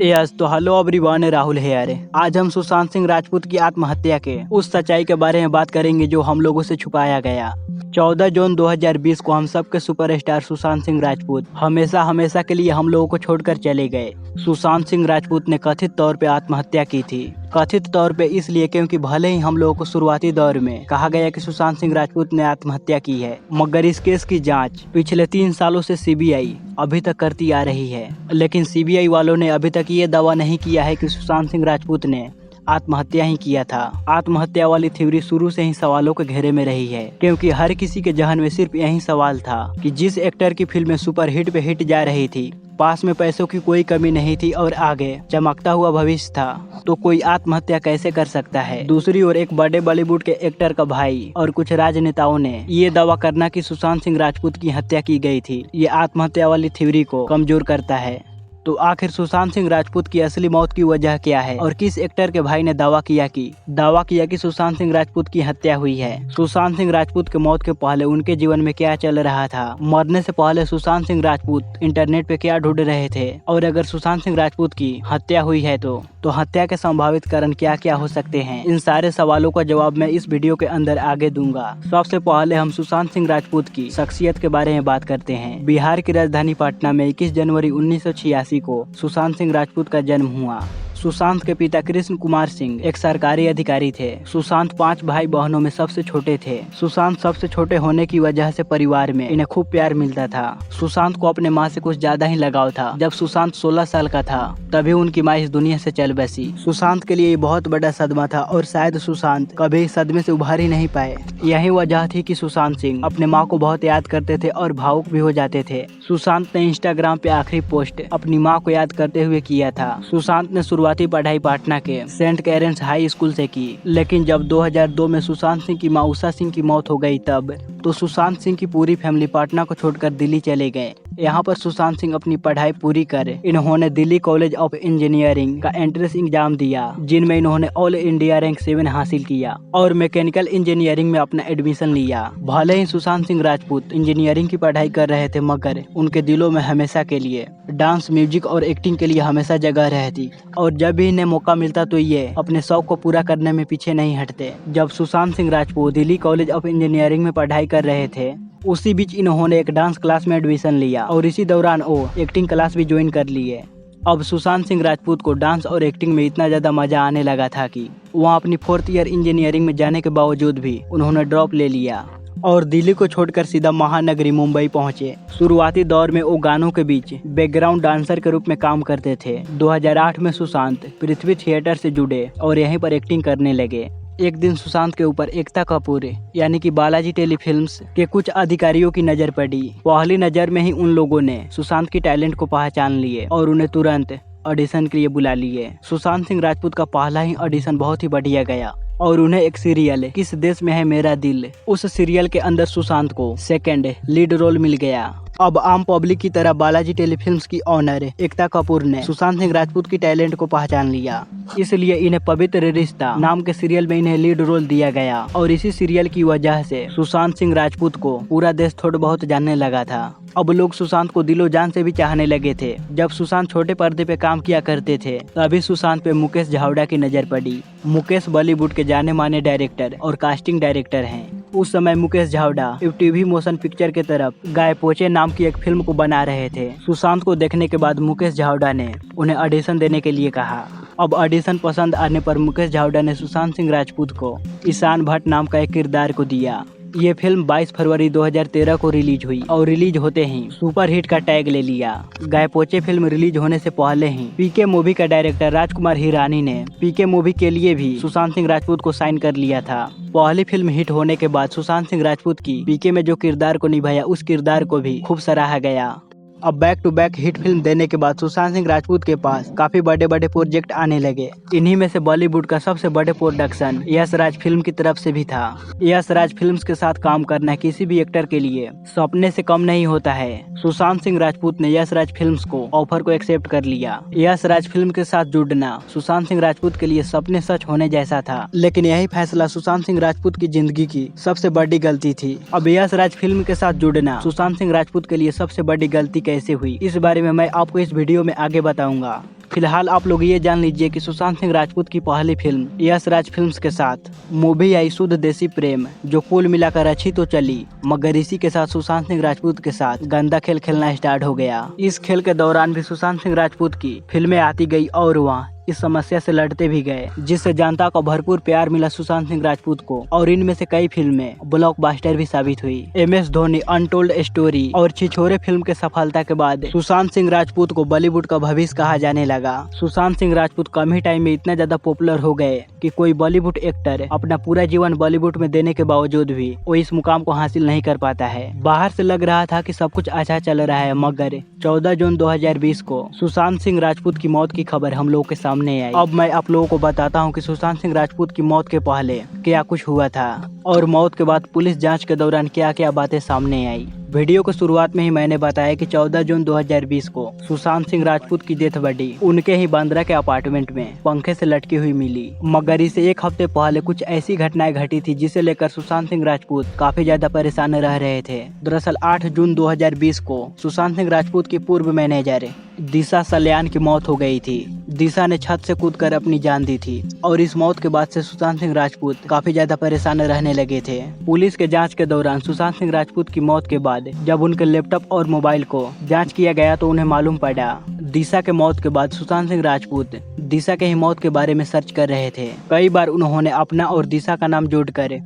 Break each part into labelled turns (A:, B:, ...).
A: Yes तो hello everyone, Rahul hair. आज हम सुशांत सिंह राजपूत की आत्महत्या के उस सच्चाई के बारे में बात करेंगे जो हम लोगों से छुपाया गया। 14 जून 2020 को हम सबके सुपरस्टार सुशांत सिंह राजपूत हमेशा हमेशा के लिए हम लोगों को छोड़कर चले गए। सुशांत सिंह राजपूत ने कथित तौर पे आत्महत्या की थी। कथित तौर पे इसलिए क्योंकि भले ही हम लोगों को शुरुआती दौर में कहा गया कि सुशांत सिंह राजपूत ने आत्महत्या की है, मगर इस केस की जांच पिछले 3 सालों से सीबीआई अभी तक करती आ रही है। लेकिन सीबीआई वालों ने अभी तक ये दावा नहीं किया है कि सुशांत सिंह राजपूत ने आत्महत्या ही किया था। आत्महत्या वाली थ्योरी शुरू से ही सवालों के घेरे में रही है, क्योंकि हर किसी के जहन में सिर्फ यही सवाल था कि जिस एक्टर की फिल्में सुपर हिट पे हिट जा रही थी, पास में पैसों की कोई कमी नहीं थी और आगे चमकता हुआ भविष्य था, तो कोई आत्महत्या कैसे कर सकता है। दूसरी ओर एक बड़े बॉलीवुड के एक्टर का भाई और कुछ राजनेताओं ने ये दावा करना कि सुशांत सिंह राजपूत की हत्या की गई थी, ये आत्महत्या वाली थ्योरी को कमजोर करता है। तो आखिर सुशांत सिंह राजपूत की असली मौत की वजह क्या है और किस एक्टर के भाई ने दावा किया कि सुशांत सिंह राजपूत की हत्या हुई है। सुशांत सिंह राजपूत के मौत के पहले उनके जीवन में क्या चल रहा था, मरने से पहले सुशांत सिंह राजपूत इंटरनेट पे क्या ढूंढ रहे थे, और अगर सुशांत सिंह राजपूत की हत्या हुई है तो हत्या के संभावित कारण क्या क्या हो सकते हैं। इन सारे सवालों का जवाब मैं इस वीडियो के अंदर आगे दूंगा। सबसे पहले हम सुशांत सिंह राजपूत की शख्सियत के बारे में बात करते हैं। बिहार की राजधानी पटना में 21 जनवरी 1986 को सुशांत सिंह राजपूत का जन्म हुआ। सुशांत के पिता कृष्ण कुमार सिंह एक सरकारी अधिकारी थे। सुशांत 5 भाई बहनों में सबसे छोटे थे। सुशांत सबसे छोटे होने की वजह से परिवार में इन्हें खूब प्यार मिलता था। सुशांत को अपने माँ से कुछ ज्यादा ही लगाव था। जब सुशांत 16 साल का था तभी उनकी माँ इस दुनिया से चल बसी। सुशांत के लिए ये बहुत बड़ा सदमा था और शायद सुशांत कभी इस सदमे से उभर ही नहीं पाए। यही वजह थी कि सुशांत सिंह अपने माँ को बहुत याद करते थे और भावुक भी हो जाते थे। सुशांत ने इंस्टाग्राम पे आखिरी पोस्ट अपनी माँ को याद करते हुए किया था। सुशांत ने शुरुआती पढ़ाई पटना के सेंट कैरेंस हाई स्कूल से की, लेकिन जब 2002 में सुशांत सिंह की माँ उषा सिंह की मौत हो गई तब तो सुशांत सिंह की पूरी फैमिली पटना को छोड़कर दिल्ली चले गए। यहाँ पर सुशांत सिंह अपनी पढ़ाई पूरी कर इन्होंने दिल्ली कॉलेज ऑफ इंजीनियरिंग का एंट्रेंस एग्जाम दिया, जिनमें इन्होंने ऑल इंडिया रैंक 7 हासिल किया और मैकेनिकल इंजीनियरिंग में अपना एडमिशन लिया। भले ही सुशांत सिंह राजपूत इंजीनियरिंग की पढ़ाई कर रहे थे, मगर उनके दिलों में हमेशा के लिए डांस, म्यूजिक और एक्टिंग के लिए हमेशा जगह रहती, और जब भी इन्हें मौका मिलता तो ये अपने शौक को पूरा करने में पीछे नहीं हटते। जब Sushant Singh Rajput Delhi college of engineering में पढ़ाई कर रहे थे, उसी बीच इन्होंने एक डांस क्लास में एडमिशन लिया और इसी दौरान वो एक्टिंग क्लास भी ज्वाइन कर लिए। अब सुशांत सिंह राजपूत को डांस और एक्टिंग में इतना ज्यादा मजा आने लगा था कि वहाँ अपनी 4th ईयर इंजीनियरिंग में जाने के बावजूद भी उन्होंने ड्रॉप ले लिया और दिल्ली को छोड़कर सीधा महानगरी मुंबई पहुंचे। शुरुआती दौर में वो गानों के बीच बैकग्राउंड डांसर के रूप में काम करते थे। 2008 में सुशांत पृथ्वी थिएटर से जुड़े और यहीं पर एक्टिंग करने लगे। एक दिन सुशांत के ऊपर एकता कपूर यानी कि बालाजी टेलीफिल्म्स के कुछ अधिकारियों की नजर पड़ी। पहली नजर में ही उन लोगों ने सुशांत की टैलेंट को पहचान लिए और उन्हें तुरंत ऑडिशन के लिए बुला लिए। सुशांत सिंह राजपूत का पहला ही ऑडिशन बहुत ही बढ़िया गया और उन्हें एक सीरियल किस देश में है मेरा दिल, उस सीरियल के अंदर सुशांत को 2nd लीड रोल मिल गया। अब आम पब्लिक की तरह बालाजी टेलीफिल्म्स की ऑनर एकता कपूर ने सुशांत सिंह राजपूत की टैलेंट को पहचान लिया, इसलिए इन्हें पवित्र रिश्ता नाम के सीरियल में इन्हें लीड रोल दिया गया। और इसी सीरियल की वजह से सुशांत सिंह राजपूत को पूरा देश थोड़ा बहुत जानने लगा था। अब लोग सुशांत को दिलो जान से भी चाहने लगे थे। जब सुशांत छोटे पर्दे पे काम किया करते थे तभी सुशांत पे मुकेश झावड़ा की नजर पड़ी। मुकेश बॉलीवुड के जाने माने डायरेक्टर और कास्टिंग डायरेक्टर हैं। उस समय मुकेश झावड़ा टीवी मोशन पिक्चर के तरफ गाय पोचे नाम की एक फिल्म को बना रहे थे। सुशांत को देखने के बाद मुकेश झावड़ा ने उन्हें ऑडिशन देने के लिए कहा। अब ऑडिशन पसंद आने पर मुकेश झावड़ा ने सुशांत सिंह राजपूत को ईशान भट्ट नाम का एक किरदार को दिया। ये फिल्म 22 फरवरी 2013 को रिलीज हुई और रिलीज होते ही सुपर हिट का टैग ले लिया। गाय पोचे फिल्म रिलीज होने से पहले ही पीके मूवी का डायरेक्टर राजकुमार हिरानी ने पीके मूवी के लिए भी सुशांत सिंह राजपूत को साइन कर लिया था। पहली फिल्म हिट होने के बाद सुशांत सिंह राजपूत की पीके में जो किरदार को निभाया, उस किरदार को भी खूब सराहा गया। अब back to back hit film देने के बाद सुशांत सिंह राजपूत के पास काफी बड़े बड़े प्रोजेक्ट आने लगे। इन्हीं में से बॉलीवुड का सबसे बड़े प्रोडक्शन यश राज फिल्म की तरफ से भी था। यश राज फिल्म्स के साथ काम करना किसी भी एक्टर के लिए सपने से कम नहीं होता है। सुशांत सिंह राजपूत ने यश राज फिल्म्स को ऑफर को एक्सेप्ट कर लिया। यश राज फिल्म के साथ जुड़ना सुशांत सिंह राजपूत के लिए सपने सच होने जैसा था, लेकिन यही फैसला सुशांत सिंह राजपूत की जिंदगी की सबसे बड़ी गलती थी। अब यश राज फिल्म के साथ जुड़ना सुशांत सिंह राजपूत के लिए सबसे बड़ी गलती कैसे हुई, इस बारे में मैं आपको इस वीडियो में आगे बताऊंगा। फिलहाल आप लोग ये जान लीजिए कि सुशांत सिंह राजपूत की पहली फिल्म यश राज फिल्म्स के साथ मूवी आई शुद्ध देसी प्रेम, जो कुल मिलाकर अच्छी तो चली, मगर इसी के साथ सुशांत सिंह राजपूत के साथ गंदा खेल खेलना स्टार्ट हो गया। इस खेल के दौरान भी सुशांत सिंह राजपूत की फिल्में आती गई और वहाँ इस समस्या से लड़ते भी गए, जिससे जनता को भरपूर प्यार मिला सुशांत सिंह राजपूत को, और इनमें से कई फिल्में ब्लॉकबस्टर भी साबित हुई। MS धोनी, अनटोल्ड स्टोरी और छिछोरे फिल्म के सफलता के बाद सुशांत सिंह राजपूत को बॉलीवुड का भविष्य कहा जाने लगा। सुशांत सिंह राजपूत कम ही टाइम में इतना ज्यादा पॉपुलर हो गए कि कोई बॉलीवुड एक्टर अपना पूरा जीवन बॉलीवुड में देने के बावजूद भी वो इस मुकाम को हासिल नहीं कर पाता है। बाहर से लग रहा था कि सब कुछ अच्छा चल रहा है, मगर 14 जून 2020 को सुशांत सिंह राजपूत की मौत की खबर हम लोगों के सामने आई। अब मैं आप लोगों को बताता हूं कि सुशांत सिंह राजपूत की मौत के पहले क्या कुछ हुआ था और मौत के बाद पुलिस जांच के दौरान क्या क्या बातें सामने आई। वीडियो को शुरुआत में ही मैंने बताया कि 14 जून 2020 को सुशांत सिंह राजपूत की डेथ बॉडी उनके ही बांद्रा के अपार्टमेंट में पंखे से लटकी हुई मिली, मगर इसे एक हफ्ते पहले कुछ ऐसी घटनाएं घटी थी जिसे लेकर सुशांत सिंह राजपूत काफी ज्यादा परेशान रह रहे थे। दरअसल 8 जून 2020 को सुशांत सिंह राजपूत की पूर्व मैनेजर दिशा सल्यान की मौत हो गई थी। दिशा ने छत से कूदकर अपनी जान दी थी और इस मौत के बाद से सुशांत सिंह राजपूत काफी ज्यादा परेशान रहने लगे थे। पुलिस के जांच के दौरान सुशांत सिंह राजपूत की मौत के बाद जब उनके लैपटॉप और मोबाइल को जांच किया गया तो उन्हें मालूम पड़ा दिशा के मौत के बाद सुशांत सिंह राजपूत दिशा के ही मौत के बारे में सर्च कर रहे थे। कई बार उन्होंने अपना और दिशा का नाम जोड़कर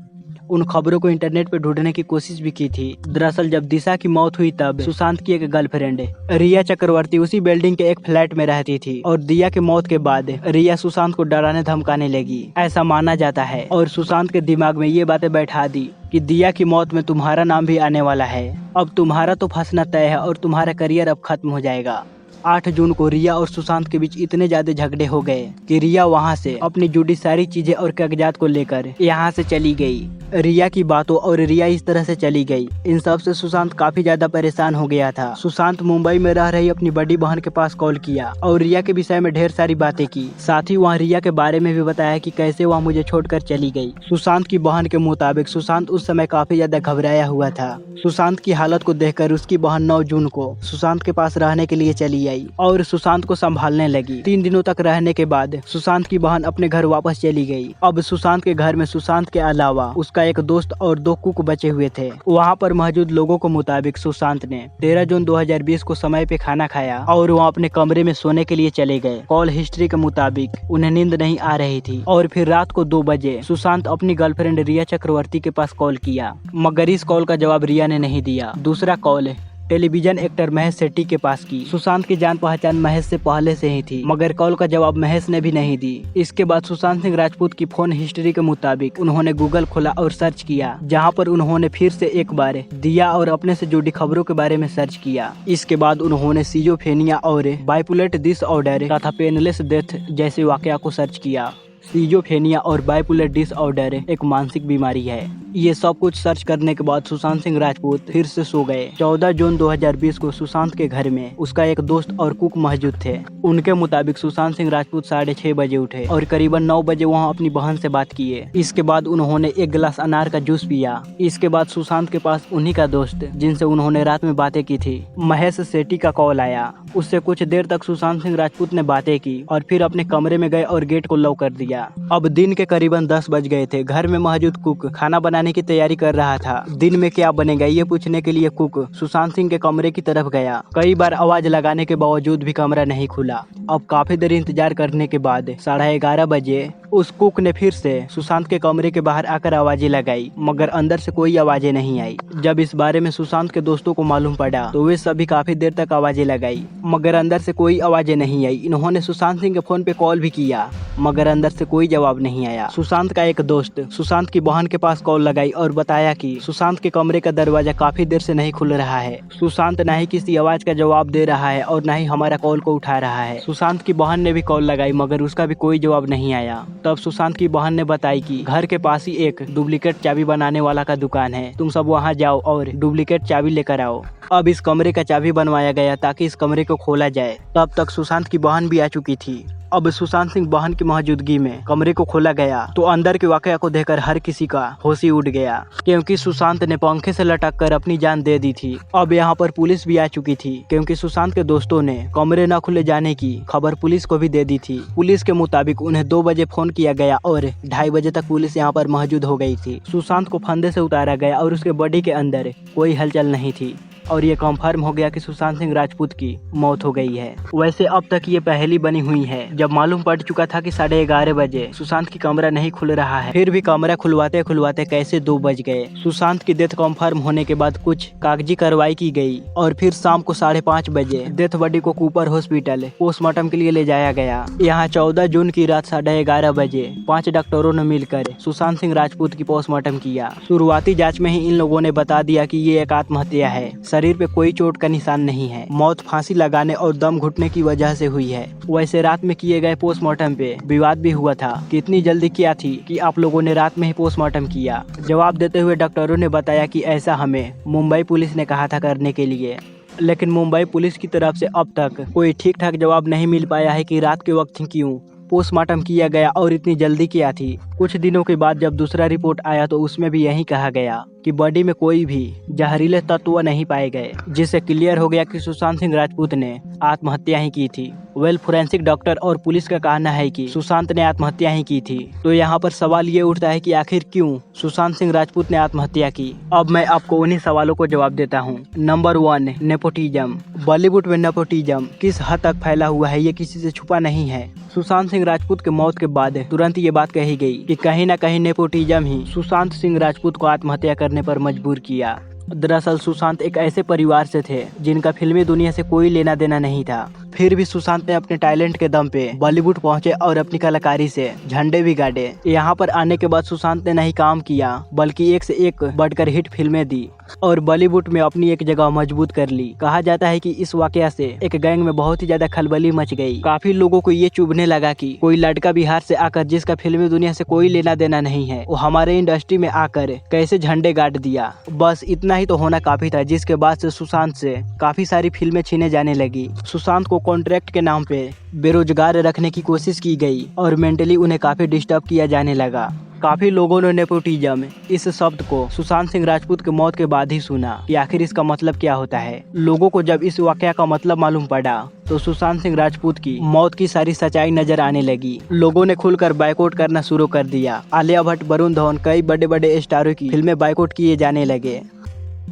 A: उन खबरों को इंटरनेट पर ढूंढने की कोशिश भी की थी। दरअसल जब दिशा की मौत हुई तब सुशांत की एक गर्लफ्रेंड रिया चक्रवर्ती उसी बिल्डिंग के एक फ्लैट में रहती थी और दिया की मौत के बाद रिया सुशांत को डराने धमकाने लगी, ऐसा माना जाता है, और सुशांत के दिमाग में ये बातें बैठा दी कि दिया की मौत में तुम्हारा नाम भी आने वाला है, अब तुम्हारा तो फंसना तय है और तुम्हारा करियर अब खत्म हो जाएगा। 8 जून को रिया और सुशांत के बीच इतने ज्यादा झगड़े हो गए कि रिया वहां से अपनी जुड़ी सारी चीजें और कागजात को लेकर यहाँ से चली गई। रिया की बातों और रिया इस तरह से चली गई, इन सब से सुशांत काफी ज्यादा परेशान हो गया था। सुशांत मुंबई में रह रही अपनी बड़ी बहन के पास कॉल किया और रिया के विषय में ढेर सारी बातें की, साथ ही वहाँ रिया के बारे में भी बताया कि कैसे वह मुझे छोड़कर चली गई। सुशांत की बहन के मुताबिक सुशांत उस समय काफी ज्यादा घबराया हुआ था। सुशांत की हालत को देखकर उसकी बहन 9 जून को सुशांत के पास रहने के लिए चली आई और सुशांत को संभालने लगी। 3 दिनों तक रहने के बाद सुशांत की बहन अपने घर वापस चली गई। अब सुशांत के घर में सुशांत के अलावा उसका एक दोस्त और 2 कुक बचे हुए थे। वहाँ पर मौजूद लोगों के मुताबिक सुशांत ने 13 जून 2020 को समय पे खाना खाया और वहाँ अपने कमरे में सोने के लिए चले गए। कॉल हिस्ट्री के मुताबिक उन्हें नींद नहीं आ रही थी और फिर रात को 2 बजे सुशांत अपनी गर्लफ्रेंड रिया चक्रवर्ती के पास कॉल किया, मगर इस कॉल का जवाब रिया ने नहीं दिया। दूसरा कॉल टेलीविजन एक्टर महेश सेठी के पास की। सुशांत की जान पहचान महेश से पहले से ही थी, मगर कॉल का जवाब महेश ने भी नहीं दी। इसके बाद सुशांत सिंह राजपूत की फोन हिस्ट्री के मुताबिक उन्होंने गूगल खोला और सर्च किया, जहां पर उन्होंने फिर से एक बार दिया और अपने से जुड़ी खबरों के बारे में सर्च किया। इसके बाद उन्होंने सिजोफ्रेनिया और बाइपोलर डिसऑर्डर तथा पेनलेस डेथ जैसे वाकया को सर्च किया। सिजोफ्रेनिया और बाइपोलर डिसऑर्डर एक मानसिक बीमारी है। ये सब कुछ सर्च करने के बाद सुशांत सिंह राजपूत फिर से सो गए। 14 जून 2020 को सुशांत के घर में उसका एक दोस्त और कुक मौजूद थे। उनके मुताबिक सुशांत सिंह राजपूत 6:30 बजे उठे और करीबन 9 बजे वहां अपनी बहन से बात किए। इसके बाद उन्होंने एक गिलास अनार का जूस पिया। इसके बाद सुशांत के पास उन्हीं का दोस्त, जिनसे उन्होंने रात में बातें की थी, महेश सेठी का कॉल आया। उससे कुछ देर तक सुशांत सिंह राजपूत ने बातें की और फिर अपने कमरे में गए और गेट को लॉक कर दिया। अब दिन के करीबन 10 बज गए थे। घर में मौजूद कुक खाना बनाने की तैयारी कर रहा था। दिन में क्या बनेगा ये पूछने के लिए कुक सुशांत सिंह के कमरे की तरफ गया। कई बार आवाज लगाने के बावजूद भी कमरा नहीं खुला। अब काफी देर इंतजार करने के बाद 11:30 बजे उस कुक ने फिर से सुशांत के कमरे के बाहर आकर आवाजें लगाई, मगर अंदर से कोई आवाजें नहीं आई। जब इस बारे में सुशांत के दोस्तों को मालूम पड़ा तो वे सभी काफी देर तक आवाजें लगाई, मगर अंदर से कोई आवाजें नहीं आई। इन्होंने सुशांत सिंह के फोन पे कॉल भी किया, मगर अंदर से कोई जवाब नहीं आया। सुशांत का एक दोस्त सुशांत की बहन के पास कॉल लगाई और बताया कि सुशांत के कमरे का दरवाजा काफी देर से नहीं खुल रहा है। सुशांत न ही किसी आवाज का जवाब दे रहा है और न ही हमारा कॉल को उठा रहा है। सुशांत की बहन ने भी कॉल लगाई, मगर उसका भी कोई जवाब नहीं आया। तब सुशांत की बहन ने बताई कि घर के पास ही एक डुप्लीकेट चाबी बनाने वाला का दुकान है, तुम सब वहां जाओ और डुप्लीकेट चाबी लेकर आओ। अब इस कमरे का चाबी बनवाया गया ताकि इस कमरे को खोला जाए। तब तक सुशांत की बहन भी आ चुकी थी। अब सुशांत सिंह बहन की मौजूदगी में कमरे को खोला गया तो अंदर के वाकया को देखकर हर किसी का होश ही उड़ गया, क्योंकि सुशांत ने पंखे से लटक कर अपनी जान दे दी थी। अब यहाँ पर पुलिस भी आ चुकी थी, क्योंकि सुशांत के दोस्तों ने कमरे न खुले जाने की खबर पुलिस को भी दे दी थी। पुलिस के मुताबिक उन्हें 2 बजे फोन किया गया और 2:30 बजे तक पुलिस यहाँ पर मौजूद हो गई थी। सुशांत को फंदे से उतारा गया और उसके बॉडी के अंदर कोई हलचल नहीं थी और ये कंफर्म हो गया कि सुशांत सिंह राजपूत की मौत हो गई है। वैसे अब तक ये पहली बनी हुई है जब मालूम पड़ चुका था कि 11:30 बजे सुशांत की कमरा नहीं खुल रहा है, फिर भी कमरा खुलवाते खुलवाते कैसे 2 बज गए। सुशांत की डेथ कंफर्म होने के बाद कुछ कागजी कार्रवाई की गई और फिर शाम को 5:30 बजे डेथ बॉडी को कूपर हॉस्पिटल पोस्टमार्टम के लिए ले जाया गया। यहाँ 14 जून की रात 11:30 बजे 5 डॉक्टरों ने मिलकर सुशांत सिंह राजपूत की पोस्टमार्टम किया। शुरुआती जाँच में ही इन लोगों ने बता दिया कि ये एक आत्महत्या है। शरीर पे कोई चोट का निशान नहीं है। मौत फांसी लगाने और दम घुटने की वजह से हुई है। वैसे रात में किए गए पोस्टमार्टम पे विवाद भी हुआ था कि इतनी जल्दी क्या थी कि आप लोगों ने रात में ही पोस्टमार्टम किया। जवाब देते हुए डॉक्टरों ने बताया कि ऐसा हमें मुंबई पुलिस ने कहा था करने के लिए, लेकिन मुंबई पुलिस की तरफ से अब तक कोई ठीक ठाक जवाब नहीं मिल पाया है कि रात के वक्त क्यों पोस्टमार्टम किया गया और इतनी जल्दी क्या थी। कुछ दिनों के बाद जब दूसरा रिपोर्ट आया तो उसमें भी यही कहा गया कि बॉडी में कोई भी जहरीले तत्व नहीं पाए गए, जिससे क्लियर हो गया कि सुशांत सिंह राजपूत ने आत्महत्या ही की थी। फोरेंसिक डॉक्टर और पुलिस का कहना है कि सुशांत ने आत्महत्या ही की थी। तो यहाँ पर सवाल ये उठता है कि आखिर क्यों सुशांत सिंह राजपूत ने आत्महत्या की। अब मैं आपको उन्हीं सवालों को जवाब देता हूँ। Number 1, nepotism. बॉलीवुड में नेपोटिज्म किस हद तक फैला हुआ है ये किसी से छुपा नहीं है। सुशांत सिंह राजपूत के मौत के बाद तुरंत ये बात कही गई कि कहीं न कहीं नेपोटिज्म ही सुशांत सिंह राजपूत को आत्महत्या करने पर मजबूर किया। दरअसल सुशांत एक ऐसे परिवार से थे जिनका फिल्मी दुनिया से कोई लेना देना नहीं था, फिर भी सुशांत ने अपने टैलेंट के दम पे बॉलीवुड पहुंचे और अपनी कलाकारी से झंडे भी गाड़े। यहाँ पर आने के बाद सुशांत ने नहीं काम किया बल्कि एक से एक बढ़कर हिट फिल्में दी और बॉलीवुड में अपनी एक जगह मजबूत कर ली। कहा जाता है कि इस वाकया से एक गैंग में बहुत ही ज्यादा खलबली मच गई। काफी लोगों को ये चुभने लगा कि कोई लड़का बिहार से आकर जिसका फिल्मी दुनिया से कोई लेना देना नहीं है, वो हमारे इंडस्ट्री में आकर कैसे झंडे गाड़ दिया। बस इतना ही तो होना काफी था, जिसके बाद से सुशांत से काफी सारी फिल्में छीने जाने लगी। सुशांत को कॉन्ट्रैक्ट के नाम पे बेरोजगार रखने की कोशिश की गई और मेंटली उन्हें काफी डिस्टर्ब किया जाने लगा। काफी लोगों ने नेपोटिज्म इस शब्द को सुशांत सिंह राजपूत की मौत के बाद ही सुना कि आखिर इसका मतलब क्या होता है। लोगों को जब इस वाकया का मतलब मालूम पड़ा तो सुशांत सिंह राजपूत की मौत की सारी सच्चाई नजर आने लगी। लोगों ने खुलकर बाइकआउट करना शुरू कर दिया। आलिया भट्ट, वरुण धवन, कई बड़े बड़े स्टारों की फिल्में बाइकआउट किए जाने लगे।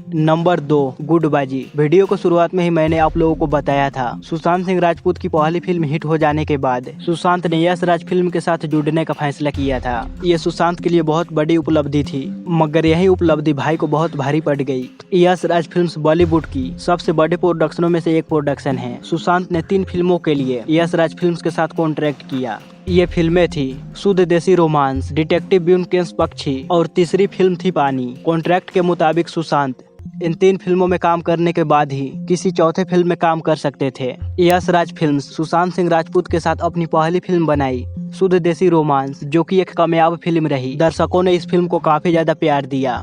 A: नंबर 2, गुटबाजी। वीडियो को शुरुआत में ही मैंने आप लोगों को बताया था, सुशांत सिंह राजपूत की पहली फिल्म हिट हो जाने के बाद सुशांत ने यश राज फिल्म के साथ जुड़ने का फैसला किया था। ये सुशांत के लिए बहुत बड़ी उपलब्धि थी, मगर यही उपलब्धि भाई को बहुत भारी पड़ गई। यश राज फिल्म्स बॉलीवुड की सबसे बड़े प्रोडक्शनों में से एक प्रोडक्शन है। सुशांत ने 3 फिल्मों के लिए यश राज फिल्म्स के साथ कॉन्ट्रैक्ट किया। ये फिल्में थी शुद्ध देसी रोमांस, डिटेक्टिव ब्योमकेश बख्शी और तीसरी फिल्म थी पानी। कॉन्ट्रैक्ट के मुताबिक सुशांत इन 3 फिल्मों में काम करने के बाद ही किसी चौथे फिल्म में काम कर सकते थे। यश राज फिल्म्स सुशांत सिंह राजपूत के साथ अपनी पहली फिल्म बनाई, शुद्ध देसी रोमांस, जो कि एक कामयाब फिल्म रही। दर्शकों ने इस फिल्म को काफी ज्यादा प्यार दिया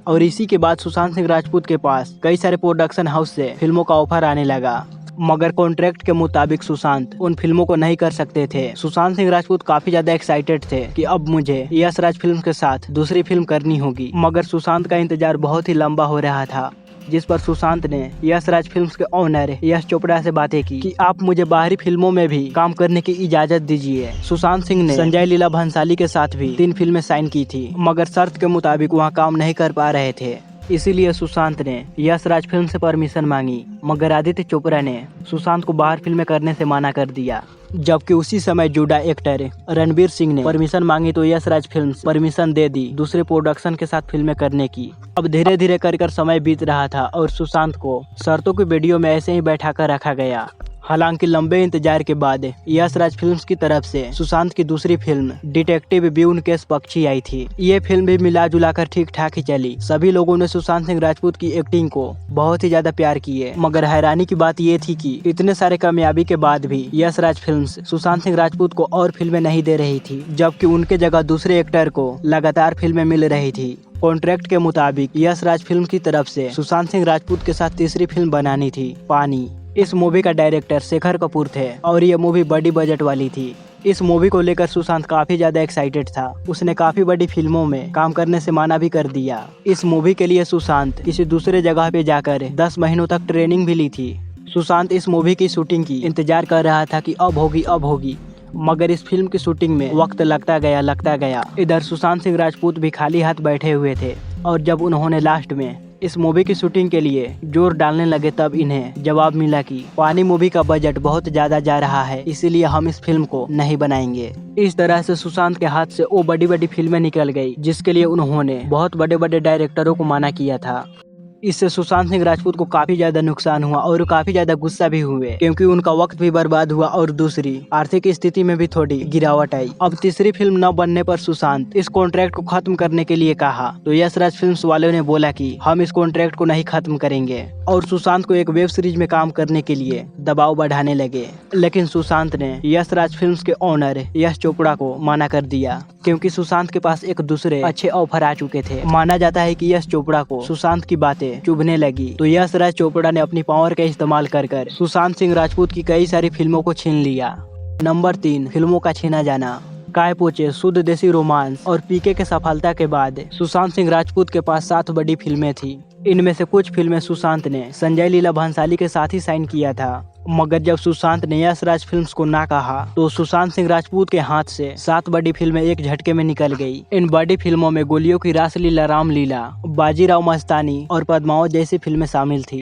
A: और इसी के बाद सुशांत सिंह राजपूत के पास कई सारे प्रोडक्शन हाउस से फिल्मों का ऑफर आने लगा, मगर कॉन्ट्रैक्ट के मुताबिक सुशांत उन फिल्मों को नहीं कर सकते थे। सुशांत सिंह राजपूत काफी ज्यादा एक्साइटेड थे कि अब मुझे यश राज फिल्म के साथ दूसरी फिल्म करनी होगी, मगर सुशांत का इंतजार बहुत ही लंबा हो रहा था, जिस पर सुशांत ने यश राज फिल्म्स के ओनर यश चोपड़ा से बातें की कि आप मुझे बाहरी फिल्मों में भी काम करने की इजाजत दीजिए। सुशांत सिंह ने संजय लीला भंसाली के साथ भी 3 फिल्में साइन की थी, मगर शर्त के मुताबिक वहाँ काम नहीं कर पा रहे थे। इसीलिए सुशांत ने यश राज फिल्म से परमिशन मांगी, मगर आदित्य चोपड़ा ने सुशांत को बाहर फिल्में करने से मना कर दिया। जबकि उसी समय जुड़ा एक्टर रणवीर सिंह ने परमिशन मांगी तो यश राज फिल्म्स परमिशन दे दी दूसरे प्रोडक्शन के साथ फिल्में करने की। अब धीरे धीरे कर समय बीत रहा था और सुशांत को शर्तों की वीडियो में ऐसे ही बैठा कर रखा गया। हालांकि लंबे इंतजार के बाद यश राज फिल्म्स की तरफ से सुशांत की दूसरी फिल्म डिटेक्टिव ब्योमकेश बख्शी आई थी। ये फिल्म भी मिला जुला कर ठीक ठाक ही चली। सभी लोगों ने सुशांत सिंह राजपूत की एक्टिंग को बहुत ही ज्यादा प्यार किए, मगर हैरानी की बात ये थी कि इतने सारे कामयाबी के बाद भी यश राज फिल्म्स सुशांत सिंह राजपूत को और फिल्में नहीं दे रही थी, जबकि उनके जगह दूसरे एक्टर को लगातार फिल्में मिल रही थी। कॉन्ट्रैक्ट के मुताबिक यश राज फिल्म की तरफ से सुशांत सिंह राजपूत के साथ तीसरी फिल्म बनानी थी, पानी। इस मूवी का डायरेक्टर शेखर कपूर थे और ये मूवी बड़ी बजट वाली थी। इस मूवी को लेकर सुशांत काफी ज्यादा एक्साइटेड था। उसने काफी बड़ी फिल्मों में काम करने से मना भी कर दिया। इस मूवी के लिए सुशांत किसी दूसरे जगह पे जाकर 10 महीनों तक ट्रेनिंग भी ली थी। सुशांत इस मूवी की शूटिंग की इंतजार कर रहा था कि अब होगी, मगर इस फिल्म की शूटिंग में वक्त लगता गया। इधर सुशांत सिंह राजपूत भी खाली हाथ बैठे हुए थे और जब उन्होंने लास्ट में इस मूवी की शूटिंग के लिए जोर डालने लगे तब इन्हें जवाब मिला कि पानी मूवी का बजट बहुत ज्यादा जा रहा है, इसीलिए हम इस फिल्म को नहीं बनाएंगे। इस तरह से सुशांत के हाथ से वो बड़ी फिल्में निकल गई जिसके लिए उन्होंने बहुत बड़े डायरेक्टरों को मना किया था। इससे सुशांत सिंह राजपूत को काफी ज्यादा नुकसान हुआ और काफी ज्यादा गुस्सा भी हुए क्योंकि उनका वक्त भी बर्बाद हुआ और दूसरी आर्थिक स्थिति में भी थोड़ी गिरावट आई। अब तीसरी फिल्म न बनने पर सुशांत इस कॉन्ट्रैक्ट को खत्म करने के लिए कहा तो यश राज फिल्म्स वालों ने बोला कि हम इस कॉन्ट्रैक्ट को नहीं खत्म करेंगे और सुशांत को एक वेब सीरीज में काम करने के लिए दबाव बढ़ाने लगे। लेकिन सुशांत ने यश राज फिल्म्स के ओनर यश चोपड़ा को मना कर दिया क्योंकि सुशांत के पास एक दूसरे अच्छे ऑफर आ चुके थे। माना जाता है कि यश चोपड़ा को सुशांत की बातें चुभने लगी तो यश राज चोपड़ा ने अपनी पावर का इस्तेमाल कर सुशांत सिंह राजपूत की कई सारी फिल्मों को छीन लिया। नंबर 3, फिल्मों का छीना जाना। काय पोचे, शुद्ध देसी रोमांस और पीके के सफलता के बाद सुशांत सिंह राजपूत के पास 7 बड़ी फिल्में थी। इनमें से कुछ फिल्में सुशांत ने संजय लीला भंसाली के साथ ही साइन किया था, मगर जब सुशांत ने यश राज फिल्म्स को ना कहा तो सुशांत सिंह राजपूत के हाथ से 7 बड़ी फिल्में एक झटके में निकल गई। इन बड़ी फिल्मों में गोलियों की रासलीला, रामलीला, बाजीराव मस्तानी और पद्मावत जैसी फिल्में शामिल थी।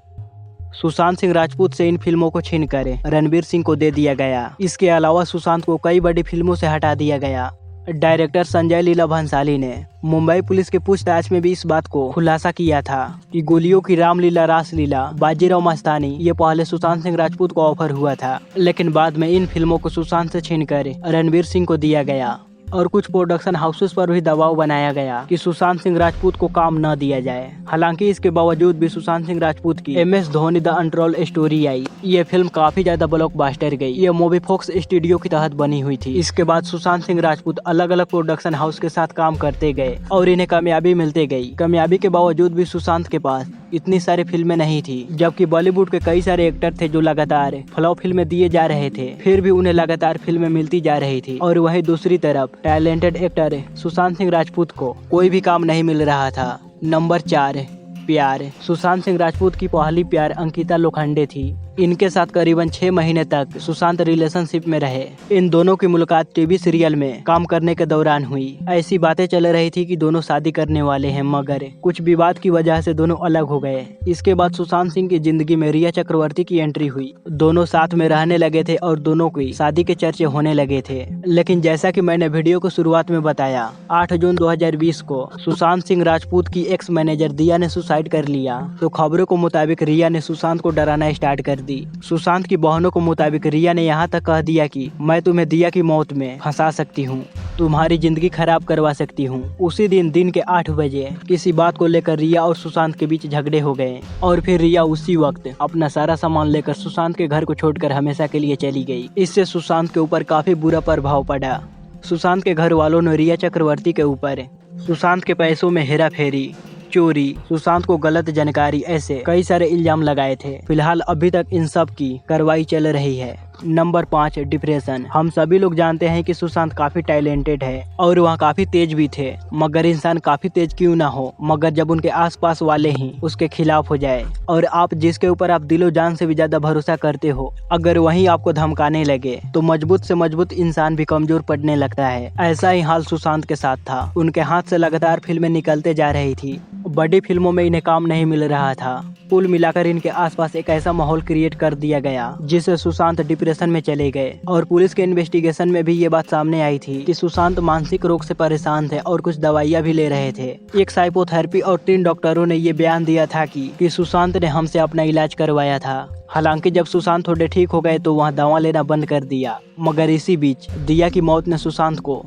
A: सुशांत सिंह राजपूत से इन फिल्मों को छीनकर रणवीर सिंह को दे दिया गया। इसके अलावा सुशांत को कई बड़ी फिल्मों से हटा दिया गया। डायरेक्टर संजय लीला भंसाली ने मुंबई पुलिस के पूछताछ में भी इस बात को खुलासा किया था कि गोलियों की रामलीला, रासलीला, बाजीराव मस्तानी ये पहले सुशांत सिंह राजपूत को ऑफर हुआ था, लेकिन बाद में इन फिल्मों को सुशांत से छीनकर रणवीर सिंह को दिया गया और कुछ प्रोडक्शन हाउसेस पर भी दबाव बनाया गया कि सुशांत सिंह राजपूत को काम न दिया जाए। हालांकि इसके बावजूद भी सुशांत सिंह राजपूत की MS Dhoni the untold story I. ये फिल्म काफी ज्यादा ब्लॉकबस्टर गई। ये मूवी फॉक्स स्टूडियो की तहत बनी हुई थी। इसके बाद सुशांत सिंह राजपूत अलग अलग प्रोडक्शन हाउस के साथ काम करते गए और इन्हें कामयाबी मिलते गई। कामयाबी के बावजूद भी सुशांत के पास इतनी सारी फिल्में नहीं थी, जबकि बॉलीवुड के कई सारे एक्टर थे जो लगातार फ्लॉप फिल्में दिए जा रहे थे, फिर भी उन्हें लगातार फिल्में मिलती जा रही थी। और वहीं दूसरी तरफ टैलेंटेड एक्टर सुशांत सिंह राजपूत को कोई भी काम नहीं मिल रहा था। नंबर 4, प्यार। सुशांत सिंह राजपूत की पहली प्यार अंकिता लोखंडे थी। इनके साथ करीबन 6 महीने तक सुशांत रिलेशनशिप में रहे। इन दोनों की मुलाकात टीवी सीरियल में काम करने के दौरान हुई। ऐसी बातें चल रही थी कि दोनों शादी करने वाले हैं, मगर कुछ विवाद की वजह से दोनों अलग हो गए। इसके बाद सुशांत सिंह की जिंदगी में रिया चक्रवर्ती की एंट्री हुई। दोनों साथ में रहने लगे थे और दोनों की शादी के चर्चे होने लगे थे। लेकिन जैसा कि मैंने वीडियो को शुरुआत में बताया, 8 जून 2020 को सुशांत सिंह राजपूत की एक्स मैनेजर दिया ने सुसाइड कर लिया। तो खबरों के मुताबिक रिया ने सुशांत को डराना स्टार्ट कर दी। सुशांत की बहनों के मुताबिक रिया ने यहाँ तक कह दिया कि मैं तुम्हें दिया की मौत में फंसा सकती हूँ, तुम्हारी जिंदगी खराब करवा सकती हूँ। उसी दिन के 8 बजे किसी बात को लेकर रिया और सुशांत के बीच झगड़े हो गए और फिर रिया उसी वक्त अपना सारा सामान लेकर सुशांत के घर को छोड़कर हमेशा के लिए चली गई। इससे सुशांत के ऊपर काफी बुरा प्रभाव पड़ा। सुशांत के घर वालों ने रिया चक्रवर्ती के ऊपर सुशांत के पैसों में हेरा फेरी, चोरी, सुशांत को गलत जानकारी, ऐसे कई सारे इल्जाम लगाए थे। फिलहाल अभी तक इन सब की कार्रवाई चल रही है। Number 5, depression. हम सभी लोग जानते हैं कि सुशांत काफी टैलेंटेड है और वह काफी तेज भी थे, मगर इंसान काफी तेज क्यों ना हो, मगर जब उनके आसपास वाले ही उसके खिलाफ हो जाए और आप जिसके ऊपर आप दिलो जान से भी ज्यादा भरोसा करते हो, अगर वही आपको धमकाने लगे तो मजबूत से मजबूत इंसान भी कमजोर पड़ने लगता है। ऐसा ही हाल सुशांत के साथ था। उनके हाथ से लगातार फिल्में निकलते जा रही थी, बड़ी फिल्मों में इन्हें काम नहीं मिल रहा था। कुल मिलाकर इनके आसपास एक ऐसा माहौल क्रिएट कर दिया गया जिससे सुशांत डिप्रेशन में चले गए और पुलिस के इन्वेस्टिगेशन में भी ये बात सामने आई थी कि सुशांत मानसिक रोग से परेशान थे और कुछ दवाइयाँ भी ले रहे थे। एक साइकोथेरेपी और 3 डॉक्टरों ने ये बयान दिया था कि सुशांत ने हमसे अपना इलाज करवाया था। हालांकि जब सुशांत थोड़े ठीक हो गए तो वहाँ दवा लेना बंद कर दिया, मगर इसी बीच दिया की मौत ने सुशांत को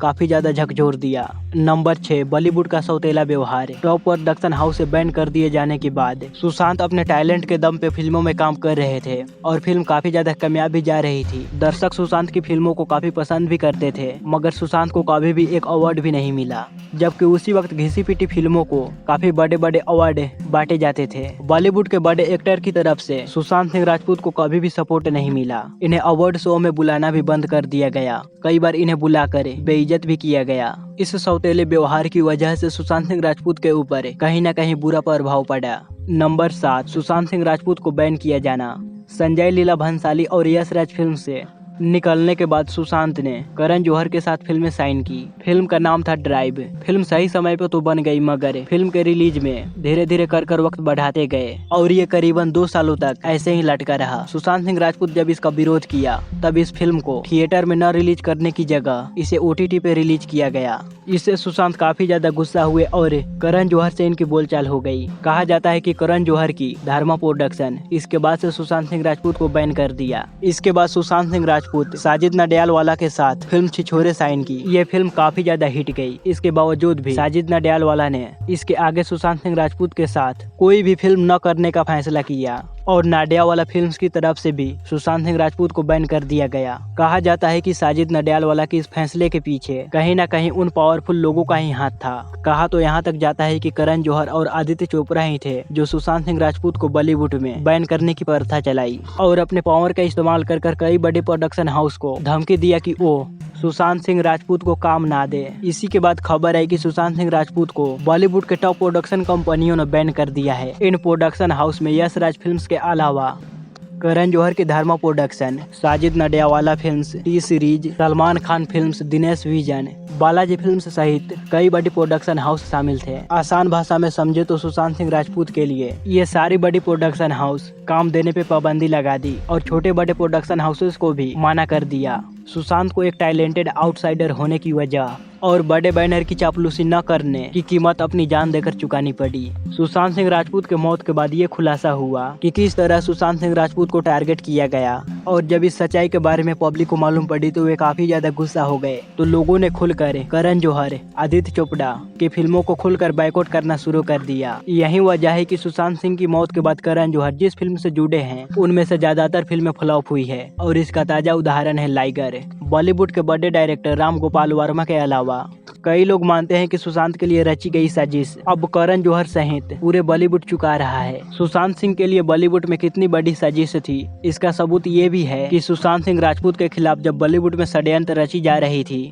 A: काफी ज्यादा झकझोर दिया। नंबर 6, बॉलीवुड का सौतेला व्यवहार। टॉप प्रोडक्शन हाउस से बैन कर दिए जाने के बाद सुशांत अपने टैलेंट के दम पे फिल्मों में काम कर रहे थे और फिल्म काफी ज्यादा कामयाब भी जा रही थी। दर्शक सुशांत की फिल्मों को काफी पसंद भी करते थे, मगर सुशांत को कभी भी एक अवार्ड भी नहीं मिला, जबकि उसी वक्त घिसी पिटी फिल्मों को काफी बड़े बड़े अवार्ड बांटे जाते थे। बॉलीवुड के बड़े एक्टर की तरफ से सुशांत सिंह राजपूत को कभी भी सपोर्ट नहीं मिला। इन्हें अवार्ड शो में बुलाना भी बंद कर दिया गया, कई बार इन्हें बुलाकर बेइज्जत भी किया गया। इस सौतेले व्यवहार की वजह से सुशांत सिंह राजपूत के ऊपर कहीं न कहीं बुरा प्रभाव पड़ा। नंबर 7, सुशांत सिंह राजपूत को बैन किया जाना। संजय लीला भंसाली और यश राज फिल्म से निकलने के बाद सुशांत ने करण जौहर के साथ फिल्म में साइन की। फिल्म का नाम था ड्राइव। फिल्म सही समय पे तो बन गई, मगर फिल्म के रिलीज में धीरे धीरे कर वक्त बढ़ाते गए और ये करीबन 2 सालों तक ऐसे ही लटका रहा। सुशांत सिंह राजपूत जब इसका विरोध किया, तब इस फिल्म को थिएटर में न रिलीज करने की जगह इसे OTT पे रिलीज किया गया। इससे सुशांत काफी ज्यादा गुस्सा हुए और करण जौहर से इनकी बोलचाल हो गई। कहा जाता है कि करण जौहर की धर्मा प्रोडक्शन इसके बाद से सुशांत सिंह राजपूत को बैन कर दिया। इसके बाद सुशांत सिंह राजपूत साजिद नडियालवाला के साथ फिल्म छिछोरे साइन की। ये फिल्म काफी ज्यादा हिट गई। इसके बावजूद भी साजिद नडियालवाला ने इसके आगे सुशांत सिंह राजपूत के साथ कोई भी फिल्म न करने का फैसला किया और नडियालवाला फिल्म्स की तरफ से भी सुशांत सिंह राजपूत को बैन कर दिया गया। कहा जाता है कि साजिद नडियालवाला के इस फैसले के पीछे कहीं न कहीं उन पावरफुल लोगों का ही हाथ था। कहा तो यहाँ तक जाता है कि करण जौहर और आदित्य चोपड़ा ही थे जो सुशांत सिंह राजपूत को बॉलीवुड में बैन करने की प्रथा चलाई और अपने पावर का इस्तेमाल कर कई बड़े प्रोडक्शन हाउस को धमकी दिया कि वो सुशांत सिंह राजपूत को काम ना दे। इसी के बाद खबर है कि सुशांत सिंह राजपूत को बॉलीवुड के टॉप प्रोडक्शन कंपनियों ने बैन कर दिया है। इन प्रोडक्शन हाउस में यश राज फिल्म्स के अलावा करण जौहर की Dharma production, Sajid Nadiadwala films, T series, Salman Khan films, Dinesh vision, Balaji films सहित कई बड़ी प्रोडक्शन हाउस शामिल थे। आसान भाषा में समझे तो सुशांत सिंह राजपूत के लिए ये सारी बड़ी प्रोडक्शन हाउस काम देने पे पाबंदी लगा दी और छोटे बड़े प्रोडक्शन हाउसेस को भी मना कर दिया। सुशांत को एक टैलेंटेड आउटसाइडर होने की वजह और बड़े बैनर की चापलूसी न करने की कीमत अपनी जान देकर चुकानी पड़ी। सुशांत सिंह राजपूत के मौत के बाद ये खुलासा हुआ कि किस तरह सुशांत सिंह राजपूत को टारगेट किया गया और जब इस सच्चाई के बारे में पब्लिक को मालूम पड़ी तो वे काफी ज्यादा गुस्सा हो गए। तो लोगों ने खुलकर करण जौहर, आदित्य चोपड़ा की फिल्मों को खुलकर बायकॉट करना शुरू कर दिया। यही वजह है कि सुशांत सिंह की मौत के बाद करण जौहर जिस फिल्म से जुड़े हैं उनमें से ज्यादातर फिल्में फ्लॉप हुई है और इसका ताजा उदाहरण है लाइगर। बॉलीवुड के बड़े डायरेक्टर राम गोपाल वर्मा के अलावा कई लोग मानते हैं कि सुशांत के लिए रची गई साजिश अब करण जौहर सहित पूरे बॉलीवुड चुका रहा है। सुशांत सिंह के लिए बॉलीवुड में कितनी बड़ी साजिश थी, इसका सबूत ये भी है कि सुशांत सिंह राजपूत के खिलाफ जब बॉलीवुड में षड्यंत्र रची जा रही थी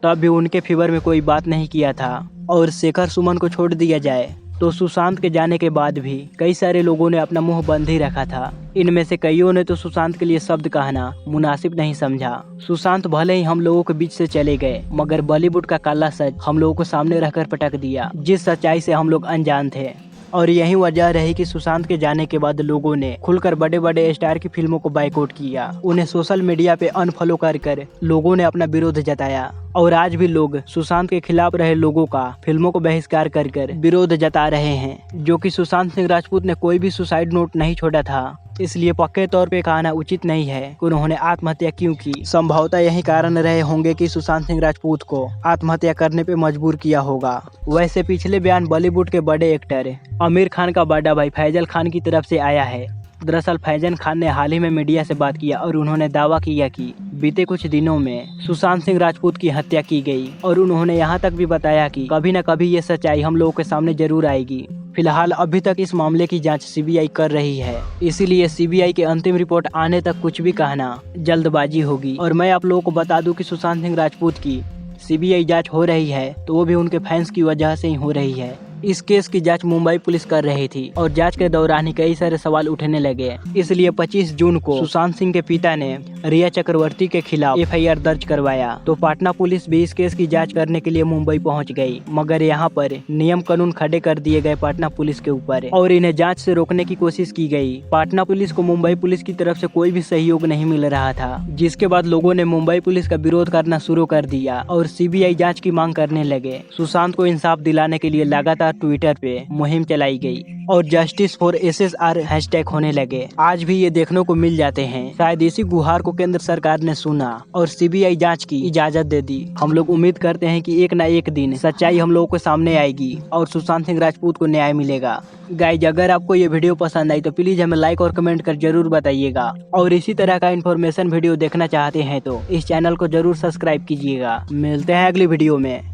A: तब भी उनके फेवर में कोई बात नहीं किया था और शेखर सुमन को छोड़ दिया जाए तो सुशांत के जाने के बाद भी कई सारे लोगों ने अपना मुंह बंद ही रखा था। इनमें से कईयों ने तो सुशांत के लिए शब्द कहना मुनासिब नहीं समझा। सुशांत भले ही हम लोगों के बीच से चले गए, मगर बॉलीवुड का काला सच हम लोगों को सामने रखकर पटक दिया, जिस सच्चाई से हम लोग अनजान थे। और यही वजह रही कि सुशांत के जाने के बाद लोगों ने खुलकर बड़े बड़े स्टार की फिल्मों को बायकॉट किया। उन्हें सोशल मीडिया पे अनफॉलो कर लोगों ने अपना विरोध जताया और आज भी लोग सुशांत के खिलाफ रहे लोगों का फिल्मों को बहिष्कार कर विरोध जता रहे हैं, जो कि सुशांत सिंह राजपूत ने कोई भी सुसाइड नोट नहीं छोड़ा था। इसलिए पक्के तौर पे कहना उचित नहीं है कि उन्होंने आत्महत्या क्यों की। संभवतः यही कारण रहे होंगे कि सुशांत सिंह राजपूत को आत्महत्या करने पे मजबूर किया होगा। वैसे पिछले बयान बॉलीवुड के बड़े एक्टर आमिर खान का बड़ा भाई फैजल खान की तरफ से आया है। दरअसल फैजल खान ने हाल ही में मीडिया से बात किया और उन्होंने दावा किया कि बीते कुछ दिनों में सुशांत सिंह राजपूत की हत्या की गई और उन्होंने यहाँ तक भी बताया कि कभी न कभी ये सच्चाई हम लोगों के सामने जरूर आएगी। फिलहाल अभी तक इस मामले की जांच सीबीआई कर रही है, इसीलिए सीबीआई की अंतिम रिपोर्ट आने तक कुछ भी कहना जल्दबाजी होगी। और मैं आप लोगों को बता दूं कि सुशांत सिंह राजपूत की सीबीआई जांच हो रही है तो वो भी उनके फैंस की वजह से ही हो रही है। इस केस की जांच मुंबई पुलिस कर रही थी और जांच के दौरान ही कई सारे सवाल उठने लगे। इसलिए 25 जून को सुशांत सिंह के पिता ने रिया चक्रवर्ती के खिलाफ एफआईआर दर्ज करवाया। तो पटना पुलिस भी इस केस की जांच करने के लिए मुंबई पहुंच गई, मगर यहाँ पर नियम कानून खड़े कर दिए गए पटना पुलिस के ऊपर और इन्हें जाँच से रोकने की कोशिश की गयी। पटना पुलिस को मुंबई पुलिस की तरफ से कोई भी सहयोग नहीं मिल रहा था, जिसके बाद लोगों ने मुंबई पुलिस का विरोध करना शुरू कर दिया और सीबीआई जाँच की मांग करने लगे। सुशांत को इंसाफ दिलाने के लिए लगातार अनुसार ट्विटर पे मुहिम चलाई गई और जस्टिस फॉर SSR हैशटैग होने लगे। आज भी ये देखने को मिल जाते हैं। शायद इसी गुहार को केंद्र सरकार ने सुना और CBI जांच की इजाजत दे दी। हम लोग उम्मीद करते हैं कि एक न एक दिन सच्चाई हम लोगों के सामने आएगी और सुशांत सिंह राजपूत को न्याय मिलेगा। गाइज, अगर आपको ये वीडियो पसंद आई तो प्लीज हमें लाइक और कमेंट कर जरूर बताइएगा और इसी तरह का इन्फॉर्मेशन वीडियो देखना चाहते हैं तो इस चैनल को जरूर सब्सक्राइब कीजिएगा। मिलते हैं अगली वीडियो में।